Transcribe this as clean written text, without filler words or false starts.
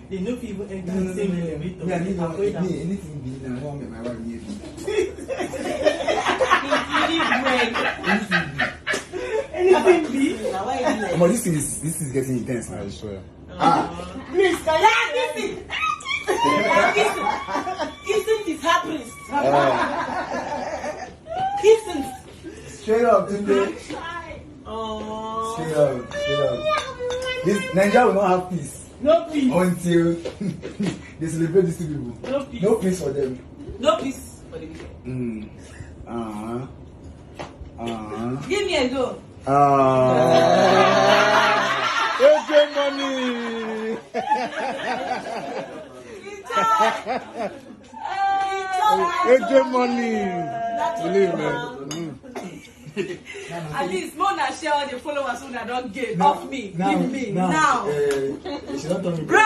They know people enter the same elevator. Anything being I won't make my wife near me. Anything be? But this is getting intense now. I swear. Please, can you listen? Kissing is happening. Kissing. Straight up, today. Straight up. This Nigeria will not have peace. No peace. Until they celebrate these two people. No peace. No peace for them. No peace for the people. Give me a go. AJ money. AJ money. Believe me. At least more than share all the followers who don't get off me. Give me now. You should not tell me. Bruh!